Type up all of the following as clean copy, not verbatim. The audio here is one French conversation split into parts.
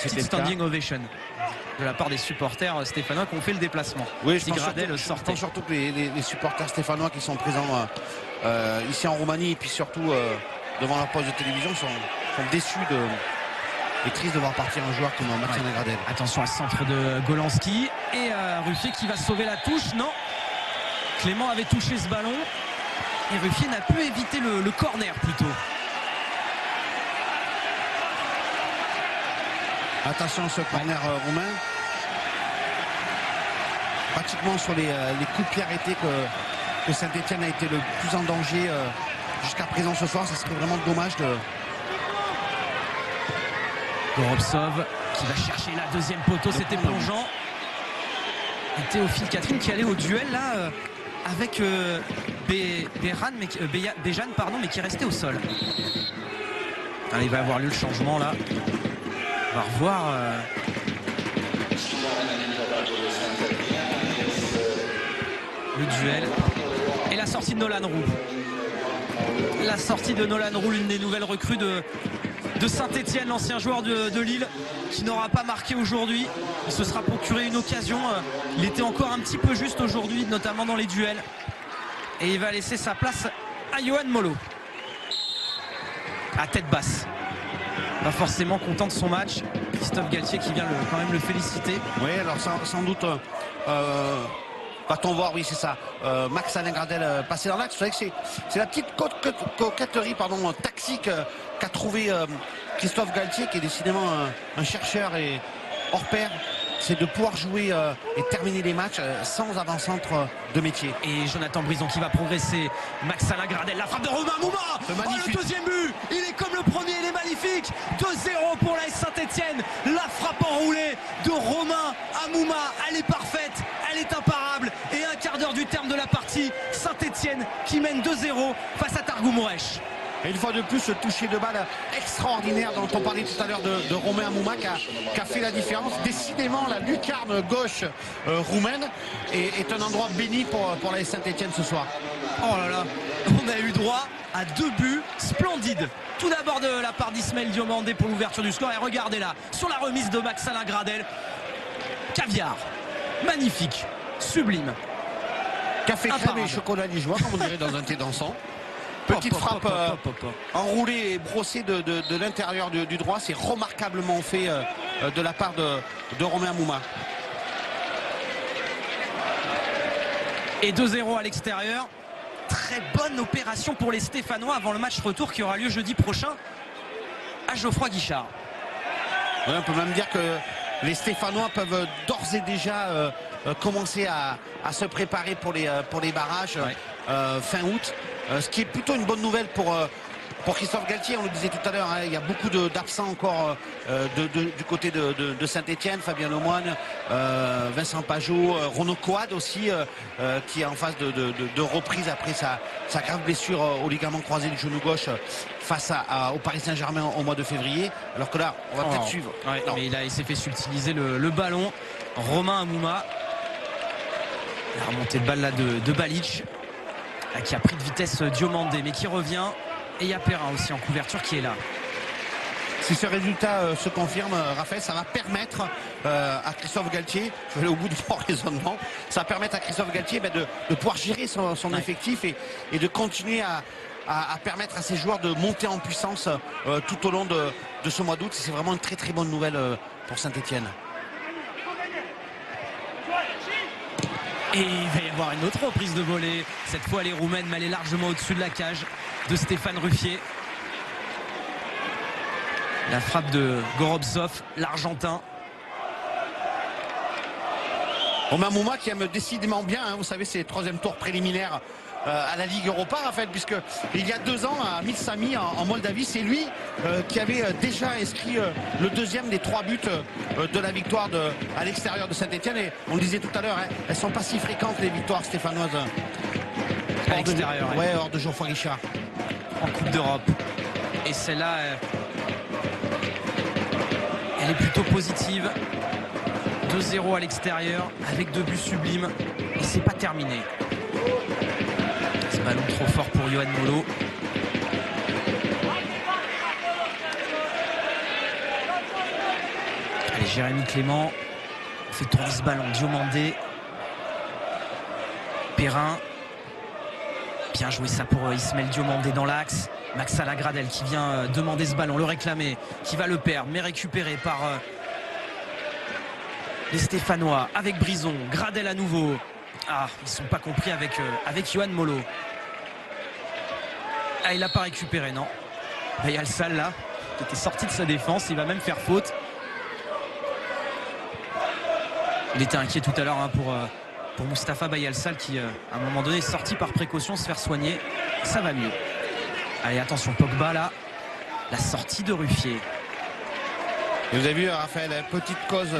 petite standing ovation de la part des supporters stéphanois qui ont fait le déplacement. Oui, je pense surtout que les supporters stéphanois qui sont présents ici en Roumanie et puis surtout devant leur poste de télévision sont déçus et tristes de voir partir un joueur comme Maxime Gradel. Attention à ce centre de Golanski et Ruffier qui va sauver la touche. Non, Clément avait touché ce ballon et Ruffier n'a pu éviter le corner plutôt. Attention à ce corner roumain. Pratiquement sur les coups de pied arrêtés que Saint-Etienne a été le plus en danger jusqu'à présent ce soir. Ça serait vraiment dommage de... Goropsov qui va chercher la deuxième poteau, c'était plongeant. Et Théophile Catherine qui allait au duel là avec Béjan mais qui est resté au sol. Allez, il va avoir lieu le changement là. On va revoir le duel et la sortie de Nolan Roux. La sortie de Nolan Roux, l'une des nouvelles recrues de Saint-Etienne, l'ancien joueur de Lille, qui n'aura pas marqué aujourd'hui. Il se sera procuré une occasion. Il était encore un petit peu juste aujourd'hui, notamment dans les duels. Et il va laisser sa place à Johan Molo. À tête basse. Pas forcément content de son match. Christophe Galtier qui vient quand même le féliciter. Oui, alors sans doute va-t-on voir, oui c'est ça, Max-Alain Gradel passer dans l'axe. Vous savez que c'est la petite coquetterie tactique qu'a trouvé Christophe Galtier, qui est décidément un chercheur et hors pair. C'est de pouvoir jouer et terminer les matchs sans avant-centre de métier. Et Jonathan Brison qui va progresser. Max-Alain Gradel, la frappe de Romain Amouma. Le deuxième but, il est comme le premier, il est magnifique. 2-0 pour l'AS Saint-Etienne. La frappe enroulée de Romain Amouma, elle est parfaite, elle est imparable. Et un quart d'heure du terme de la partie, Saint-Etienne qui mène 2-0 face à Targou Mourech. Et une fois de plus, ce toucher de balle extraordinaire dont on parlait tout à l'heure de Romain Amouma qui a fait la différence. Décidément, la lucarne gauche roumaine est un endroit béni pour la Saint-Etienne ce soir. Oh là là, on a eu droit à 2 buts splendides. Tout d'abord de la part d'Ismaël Diomandé pour l'ouverture du score. Et regardez là, sur la remise de Max-Alain Gradel. Caviar, magnifique, sublime. Café crème et chocolat liégeois, comme on dirait dans un thé dansant. Petite frappe enroulée et brossée de l'intérieur du droit. C'est remarquablement fait de la part de Romain Amouma. Et 2-0 à l'extérieur. Très bonne opération pour les Stéphanois avant le match retour qui aura lieu jeudi prochain à Geoffroy Guichard. Ouais, on peut même dire que les Stéphanois peuvent d'ores et déjà commencer à se préparer pour les barrages fin août. Ce qui est plutôt une bonne nouvelle pour Christophe Galtier. On le disait tout à l'heure, hein, il y a beaucoup d'absents encore du côté de Saint-Etienne. Fabien Lemoine, Vincent Pajot, Renaud Coad aussi, qui est en phase de reprise après sa grave blessure au ligament croisé du genou gauche face au Paris Saint-Germain au mois de février. Alors que là, on va peut-être suivre. Ouais, mais il s'est fait subtiliser le ballon. Romain Amouma. La remontée de balle là de Balic, qui a pris de vitesse Diomandé, mais qui revient. Et il y a Perrin aussi en couverture qui est là. Si ce résultat se confirme, Raphaël, ça va permettre à Christophe Galtier, je vais aller au bout de mon raisonnement, ça va permettre à Christophe Galtier de pouvoir gérer son effectif et de continuer à permettre à ses joueurs de monter en puissance tout au long de ce mois d'août. C'est vraiment une très très bonne nouvelle pour Saint-Etienne. Et il va y avoir une autre reprise de volée. Cette fois, elle est roumaine, mais elle est largement au-dessus de la cage de Stéphane Ruffier. La frappe de Goropsov, l'Argentin. Romain Amouma qui aime décidément bien, hein, vous savez, c'est le troisième tour préliminaire à la Ligue Europa, Raphaël, puisque il y a 2 ans à Milsami en Moldavie, c'est lui qui avait déjà inscrit le deuxième des 3 buts de la victoire à l'extérieur de Saint-Etienne. Et on le disait tout à l'heure, hein, elles sont pas si fréquentes les victoires stéphanoises à l'extérieur. Hors de Geoffroy Guichard. En Coupe d'Europe. Et celle-là, elle est plutôt positive. 2-0 à l'extérieur avec 2 buts sublimes. Et c'est pas terminé. Ce ballon trop fort pour Johan Molo. Allez, Jérémy Clément fait tourner ce ballon. Diomandé, Perrin, bien joué ça pour Ismaël Diomandé dans l'axe. Maxala Gradel qui vient demander ce ballon, le réclamer, qui va le perdre, mais récupéré par les Stéphanois avec Brison. Gradel à nouveau. Ah, ils ne sont pas compris avec Yohan Molo. Ah, il n'a pas récupéré, non. Il y a le Sal là, qui était sorti de sa défense, il va même faire faute. Il était inquiet tout à l'heure hein, pour Mustapha Bayalsal qui, à un moment donné, est sorti par précaution se faire soigner. Ça va mieux. Allez, attention, Pogba là. La sortie de Ruffier. Et vous avez vu, Raphaël, petite cause,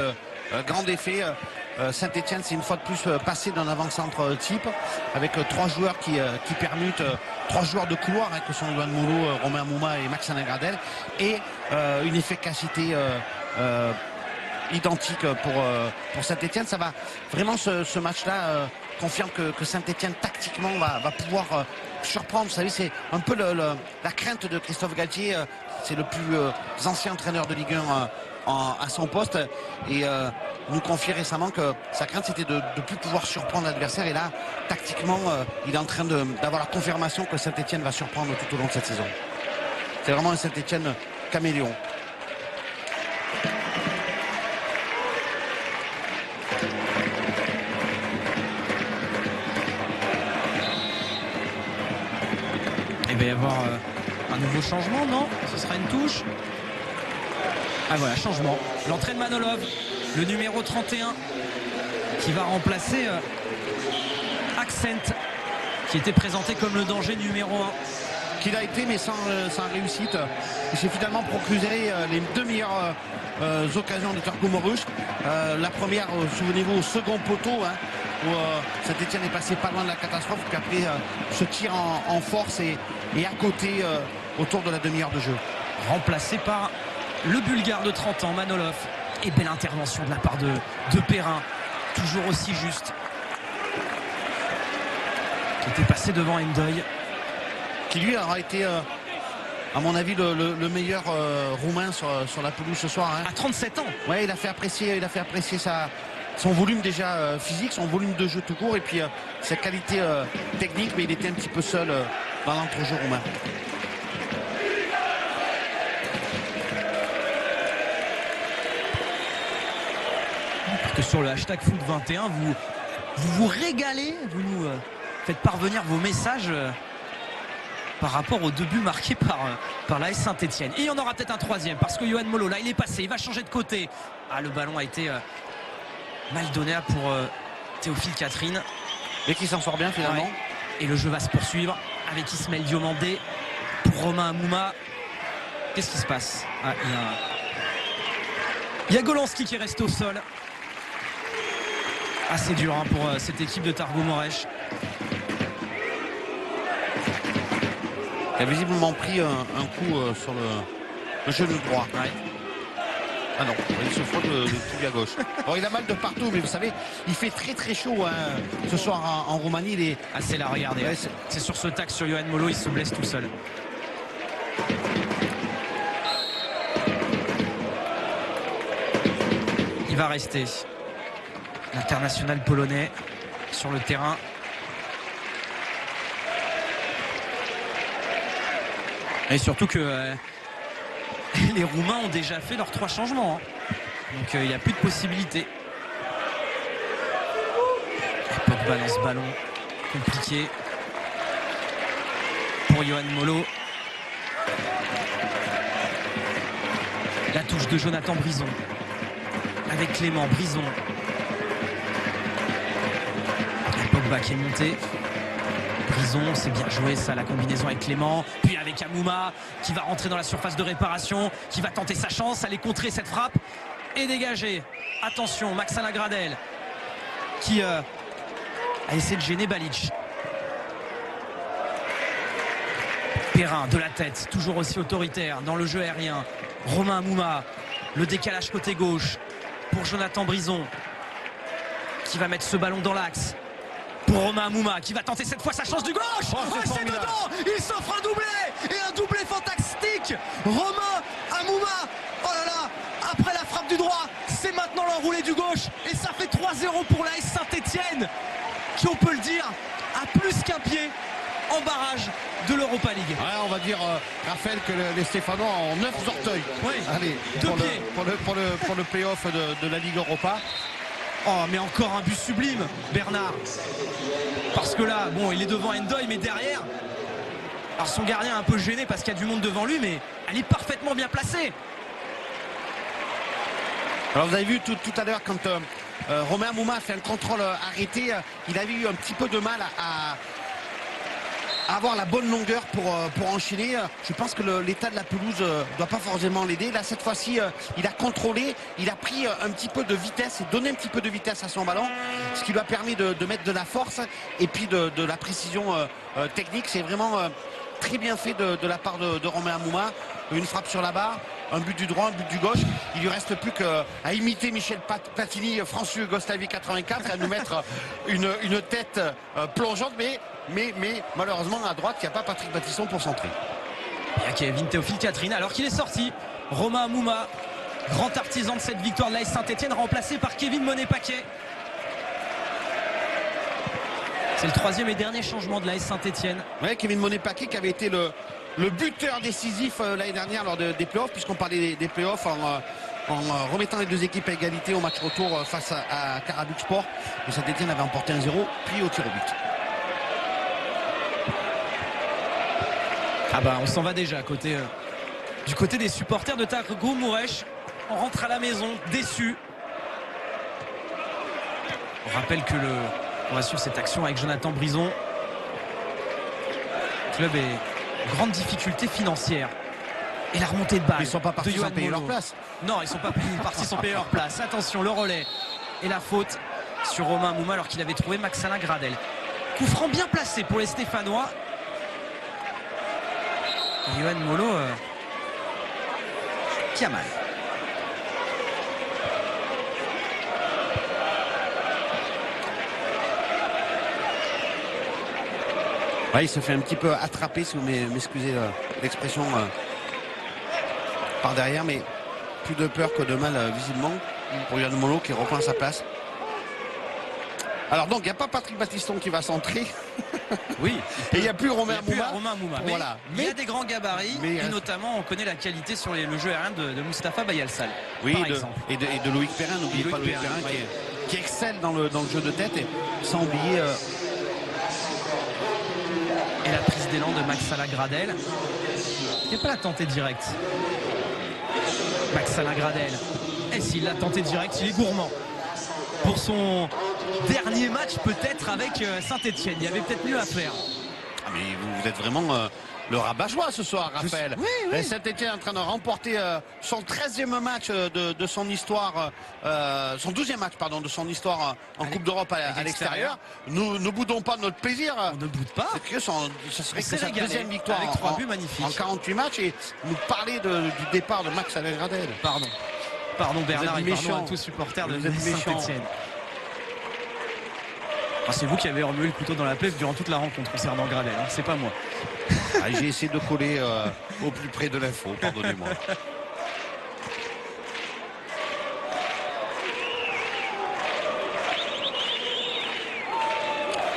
grand effet. Saint-Etienne, c'est une fois de plus passé d'un avant-centre type avec trois joueurs qui permutent, trois joueurs de couloir hein, que sont Yohan Molo, Romain Amouma et Maxana Gradel, et une efficacité identique pour Saint-Etienne. Ça va vraiment, ce match-là confirme que Saint-Etienne tactiquement va pouvoir surprendre. Vous savez, c'est un peu la crainte de Christophe Galtier. C'est le plus ancien entraîneur de Ligue 1 à son poste, et nous confie récemment que sa crainte c'était de ne plus pouvoir surprendre l'adversaire, et là tactiquement il est en train d'avoir la confirmation que Saint-Etienne va surprendre tout au long de cette saison. C'est vraiment un Saint-Etienne caméléon. Il va y avoir un nouveau changement, non? Ce sera une touche. Ah voilà, changement. L'entrée de Manolov, le numéro 31, qui va remplacer Accent, qui était présenté comme le danger numéro 1. Qu'il a été, mais sans réussite. Il s'est finalement procuré les deux meilleures occasions de Targo Morush. La première, souvenez-vous, au second poteau, hein, où Saint-Etienne est passé pas loin de la catastrophe, puis après ce tir en force et à côté autour de la demi-heure de jeu. Remplacé par le Bulgare de 30 ans, Manolov. Et belle intervention de la part de Perrin, toujours aussi juste, qui était passé devant Ndoye, qui lui aura été à mon avis le meilleur roumain sur la pelouse ce soir hein. À 37 ans. Ouais, il a fait apprécier son volume déjà physique, son volume de jeu tout court, et puis sa qualité technique, mais il était un petit peu seul dans l'entrejeu roumain. Que sur le hashtag foot21 vous régalez, vous nous faites parvenir vos messages par rapport au début marqué par l'AS Saint-Etienne. Et il y en aura peut-être un troisième parce que Yohan Molo là il est passé, il va changer de côté. Ah, le ballon a été mal donné pour Théophile Catherine, et qui s'en sort bien finalement. Ouais. Et le jeu va se poursuivre avec Ismaël Diomandé pour Romain Amouma. Qu'est-ce qui se passe? Ah, il y a Golanski qui reste au sol. Assez dur hein, pour cette équipe de Targo Moresh. Il a visiblement pris un coup sur le genou droit. Ouais. Ah non, il se frotte le truc à gauche. Bon, il a mal de partout, mais vous savez, il fait très très chaud hein, ce soir en Roumanie. Il est... Ah, c'est là, regardez. Ouais, c'est sur ce tac sur Yohan Molo, il se blesse tout seul. Il va rester. L'international polonais sur le terrain. Et surtout que les Roumains ont déjà fait leurs 3 changements. Hein. Donc il n'y a plus de possibilité. Pogba dans ce ballon. Compliqué pour Yohan Molo. La touche de Jonathan Brison. Avec Clément Brison. Pogba qui est monté. Brison, c'est bien joué ça, la combinaison avec Clément, puis avec Amouma qui va rentrer dans la surface de réparation, qui va tenter sa chance, aller contrer cette frappe et dégager. Attention, Maxana Gradel qui a essayé de gêner Balic. Perrin de la tête, toujours aussi autoritaire dans le jeu aérien. Romain Amouma, le décalage côté gauche pour Jonathan Brison qui va mettre ce ballon dans l'axe. Pour Romain Amouma qui va tenter cette fois sa chance du gauche. Oh, c'est dedans. Il s'offre un doublé. Et un doublé fantastique. Romain Amouma. Oh là là. Après la frappe du droit, c'est maintenant l'enroulé du gauche et ça fait 3-0 pour l'AS Saint-Etienne qui, on peut le dire, a plus qu'un pied en barrage de l'Europa League. Ouais, on va dire, Raphaël, que les Stéphanois ont 9 orteils. Oui, allez, pour le play-off de la Ligue Europa. Oh, mais encore un but sublime, Bernard. Parce que là, bon, il est devant Endoy, mais derrière, alors son gardien est un peu gêné parce qu'il y a du monde devant lui, mais elle est parfaitement bien placée. Alors vous avez vu tout à l'heure quand Romain Mouma a fait un contrôle arrêté, il avait eu un petit peu de mal à avoir la bonne longueur pour enchaîner. Je pense que l'état de la pelouse doit pas forcément l'aider. Là, cette fois-ci, il a contrôlé, il a pris un petit peu de vitesse et donné un petit peu de vitesse à son ballon, ce qui lui a permis de mettre de la force et puis de la précision technique. C'est vraiment très bien fait de la part de Romain Mouma. Une frappe sur la barre, un but du droit, un but du gauche. Il lui reste plus qu'à imiter Michel Platini, France-Yougoslavie 84, à nous mettre une tête plongeante, mais malheureusement à droite, il n'y a pas Patrick Battiston pour centrer. Il y a Kevin Théophile Catherine alors qu'il est sorti. Romain Mouma, grand artisan de cette victoire de l'AS Saint-Etienne, remplacé par Kevin Monet-Paquet. C'est le troisième et dernier changement de l'AS Saint-Etienne. Ouais, Kevin Monet-Paquet qui avait été le buteur décisif l'année dernière lors des playoffs, puisqu'on parlait des playoffs en remettant les deux équipes à égalité au match retour face à Karabükspor Sport. Et Saint-Etienne avait emporté 1-0, puis au tir au but. Ah bah on s'en va déjà du côté des supporters de Targu Mouresh. On rentre à la maison déçu. On rappelle que on va suivre cette action avec Jonathan Brison. Le club est en grande difficulté financière. Et la remontée de balle. Ils ne sont pas partis sans payer leur place. Non, ils sont pas partis sans payer leur place. Attention, le relais et la faute sur Romain Mouma alors qu'il avait trouvé Max-Alain Gradel. Coup franc bien placé pour les Stéphanois. Et Yohan Molo qui a mal. Ouais, il se fait un petit peu attraper, si vous m'excusez l'expression, par derrière, mais plus de peur que de mal visiblement pour Yohan Molo qui reprend sa place. Alors donc il n'y a pas Patrick Battiston qui va centrer. Oui. Et il n'y a plus Romain Mouma. Mais voilà. Il y a des grands gabarits et notamment on connaît la qualité sur le jeu aérien de Moustapha Bayalsal. Oui, par exemple. Et de Loïc Perrin, n'oubliez pas Loïc Perrin qui excelle dans le jeu de tête et sans oublier. Et la prise d'élan de Max-Alain Gradel. Il n'est pas la tentée directe. Max-Alain Gradel. Et s'il l'a tenté direct, il est gourmand. Pour son dernier match peut-être avec Saint-Etienne. Il y avait peut-être mieux à faire. Ah mais vous êtes vraiment le rabat-joie ce soir, Raphaël. Oui. Saint-Etienne est en train de remporter son 13e match de son histoire, son 12e match pardon, de son histoire en Coupe d'Europe à l'extérieur. Nous ne boudons pas notre plaisir. On ne boude pas. Ce serait que sa deuxième victoire avec 3 buts magnifiques en 48 matchs et nous parler du départ de Max-Alain Gradel. Pardon Bernard et pardon à méchant. tous supporters de Vous êtes Saint-Etienne. C'est vous qui avez remué le couteau dans la plaie durant toute la rencontre concernant Gradel, hein, c'est pas moi. J'ai essayé de coller au plus près de l'info, pardonnez-moi.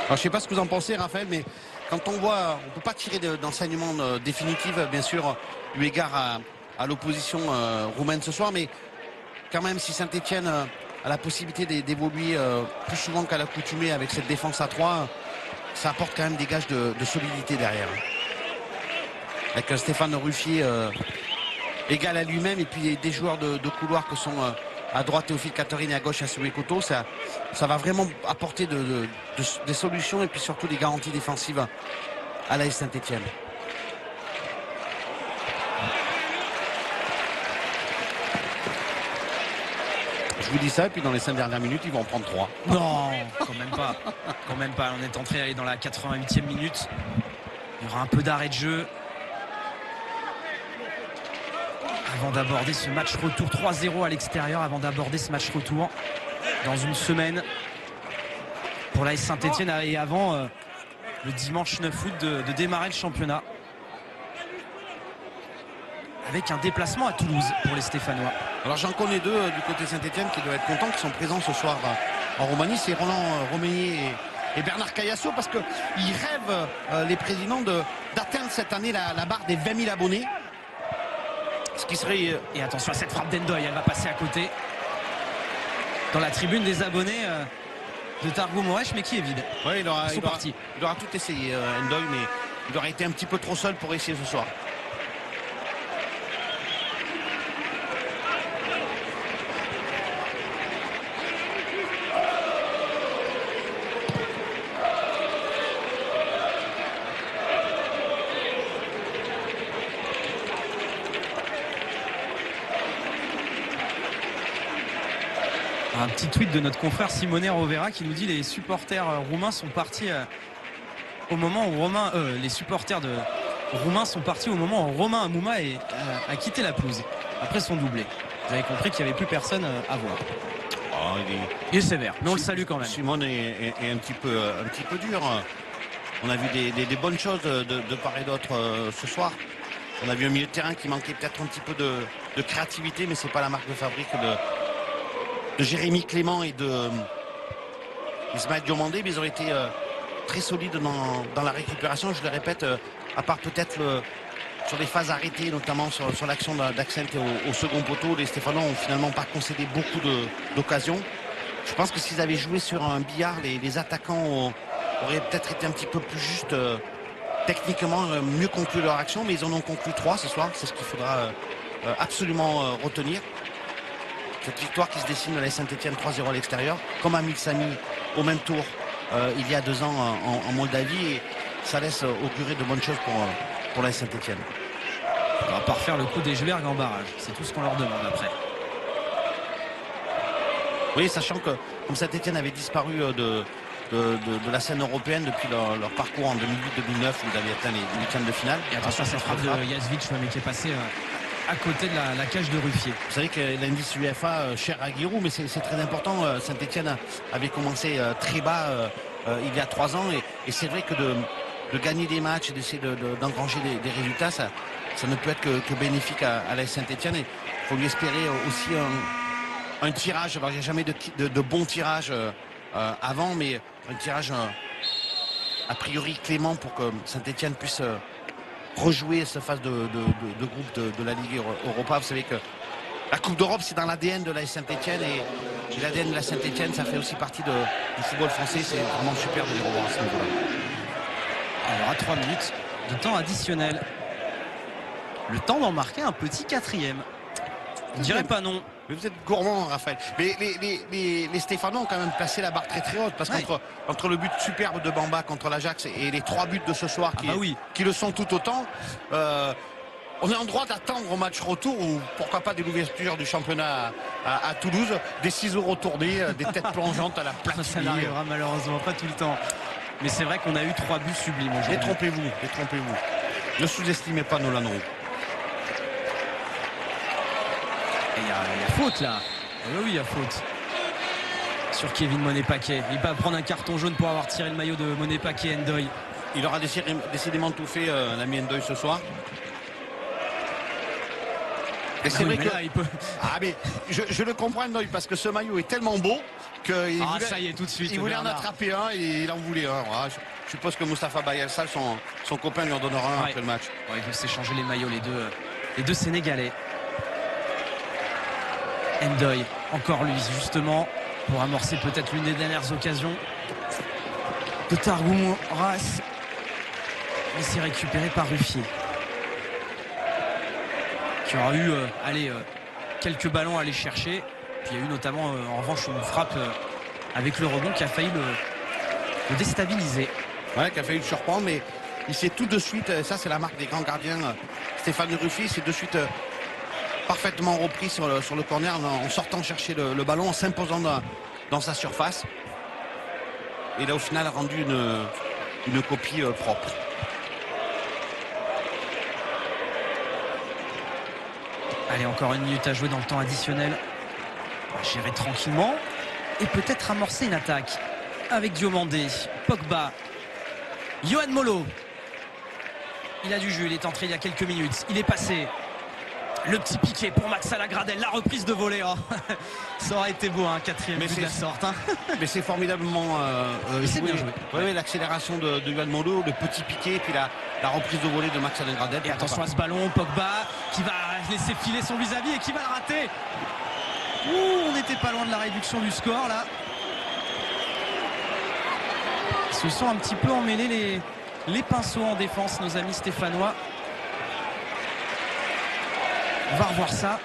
Alors, je ne sais pas ce que vous en pensez, Raphaël, mais quand on voit, on ne peut pas tirer d'enseignement définitif, bien sûr, eu égard à l'opposition roumaine ce soir, mais quand même, si Saint-Etienne a la possibilité d'évoluer plus souvent qu'à l'accoutumée avec cette défense à 3, ça apporte quand même des gages de solidité derrière. Avec Stéphane Ruffier égal à lui-même et puis des joueurs de couloir que sont à droite Théophile Catherine et à gauche Assoubé Koto, ça va vraiment apporter des solutions et puis surtout des garanties défensives à l'AS Saint-Etienne. Je vous dis ça et puis dans les 5 dernières minutes ils vont en prendre 3. Non, quand même pas. On est entré à aller dans la 88e minute. Il y aura un peu d'arrêt de jeu avant d'aborder ce match retour. 3-0 à l'extérieur avant d'aborder ce match retour dans une semaine pour l'AS Saint-Etienne et avant le dimanche 9 août de démarrer le championnat avec un déplacement à Toulouse pour les Stéphanois. Alors j'en connais deux du côté Saint-Etienne qui doivent être contents, qui sont présents ce soir en Roumanie. C'est Roland Romeyer et Bernard Cayasso, parce qu'ils rêvent, les présidents, d'atteindre cette année la barre des 20 000 abonnés. Ce qui serait... Et attention à cette frappe d'Endoy, elle va passer à côté. Dans la tribune des abonnés de Targou Moresh, mais qui est vide. Ouais, il aura tout essayé, Endoy, mais il aurait été un petit peu trop seul pour essayer ce soir. Un petit tweet de notre confrère Simone Rovera qui nous dit les supporters roumains sont partis au moment où les supporters roumains sont partis au moment où Romain Hamouma a quitté la pelouse après son doublé. Vous avez compris qu'il n'y avait plus personne à voir. Oh, il est sévère, mais on le salue quand même. Simone est un petit peu dur. On a vu des bonnes choses de part et d'autre ce soir. On a vu un milieu de terrain qui manquait peut-être un petit peu de créativité, mais c'est pas la marque de fabrique de Jérémy Clément et de Ismaël Diomandé, mais ils ont été très solides dans la récupération. Je le répète, à part peut-être sur les phases arrêtées, notamment sur l'action d'Accent au second poteau, les Stéphanois ont finalement pas concédé beaucoup d'occasions. Je pense que s'ils avaient joué sur un billard, les attaquants auraient peut-être été un petit peu plus justes techniquement, mieux conclu leur action, mais ils en ont conclu 3 ce soir. C'est ce qu'il faudra absolument retenir. Cette victoire qui se dessine de la Saint-Etienne 3-0 à l'extérieur, comme Amil Sami au même tour il y a 2 ans en Moldavie, et ça laisse augurer de bonnes choses pour la Saint-Etienne. On va pas refaire le coup d'Eschberg en barrage, c'est tout ce qu'on leur demande après. Oui, sachant que comme Saint-Etienne avait disparu de la scène européenne depuis leur parcours en 2008-2009 où ils avaient atteint les huitièmes de finale. Et attention à cette frappe de Jasvic, mais qui est passé à côté de la cage de Ruffier. Vous savez que l'indice UEFA cher à Giroud, mais c'est très important. Saint-Etienne avait commencé très bas il y a 3 ans, et c'est vrai que de gagner des matchs et d'essayer d'engranger des résultats, ça ne peut être que bénéfique à la Saint-Etienne. Il faut lui espérer aussi un tirage. Alors, il n'y a jamais de bon tirage avant, mais un tirage a priori clément pour que Saint-Etienne puisse rejouer cette phase de groupe de la Ligue Europa. Vous savez que la Coupe d'Europe, c'est dans l'ADN de la Saint-Etienne, et l'ADN de la Saint-Etienne, ça fait aussi partie du football français. C'est vraiment super de les revoir à ce niveau-là. Alors à 3 minutes de temps additionnel, le temps d'en marquer un petit 4e. Je dirais pas non. Mais vous êtes gourmand, Raphaël. Mais les Stéphanois ont quand même placé la barre très très haute, parce qu'entre le but superbe de Bamba contre l'Ajax et les 3 buts de ce soir qui le sont tout autant, on est en droit d'attendre au match retour, ou pourquoi pas des l'ouverture du championnat à Toulouse, des ciseaux retournés, des têtes plongeantes à la plaque. Ça n'arrivera malheureusement pas tout le temps. Mais c'est vrai qu'on a eu 3 buts sublimes aujourd'hui. Détrompez-vous. Ne sous-estimez pas Nolan Roux. Il y a faute là. Oui, il y a faute sur Kevin Monet-Paquet. Il va prendre un carton jaune pour avoir tiré le maillot de Monet-Paquet. Endoy. Il aura décidément tout fait, l'ami Endoy, ce soir. Et c'est vrai que là, il peut... mais je le comprends, Endoy, parce que ce maillot est tellement beau que ça y est, tout de suite. Il voulait en attraper un et il en voulait un. Je suppose que Moustapha Bayelsal, son copain, lui en donnera un après le match. Ils veulent s'échanger les maillots, les deux Sénégalais. Endoy, encore lui justement, pour amorcer peut-être l'une des dernières occasions de Targou Moresh. Mais c'est récupéré par Ruffier, qui aura eu quelques ballons à aller chercher. Puis il y a eu notamment en revanche une frappe avec le rebond qui a failli le déstabiliser. Ouais, qui a failli le surprendre, mais il s'est tout de suite, ça c'est la marque des grands gardiens, Stéphane Ruffier, c'est de suite parfaitement repris sur le corner en sortant chercher le ballon, en s'imposant dans sa surface. Et là au final a rendu une copie propre. Allez, encore 1 minute à jouer dans le temps additionnel. On va gérer tranquillement et peut-être amorcer une attaque avec Diomandé, Pogba, Yohan Molo. Il a du jus, il est entré il y a quelques minutes, il est passé. Le petit piqué pour Max Alagradel, la reprise de volée. Oh. Ça aurait été beau, un quatrième but de la sorte. Hein. Mais c'est formidablement c'est bien joué. Oui, l'accélération de Yohan Molo, le petit piqué, et puis la reprise de volée de Max Alagradel. Et attention à ce ballon, Pogba qui va laisser filer son vis-à-vis et qui va le rater. Ouh, on n'était pas loin de la réduction du score là. Ils se sont un petit peu emmêlés les pinceaux en défense, nos amis stéphanois. On va revoir ça.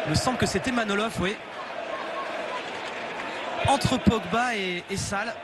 Il me semble que c'était Manolov, oui. Entre Pogba et Sall.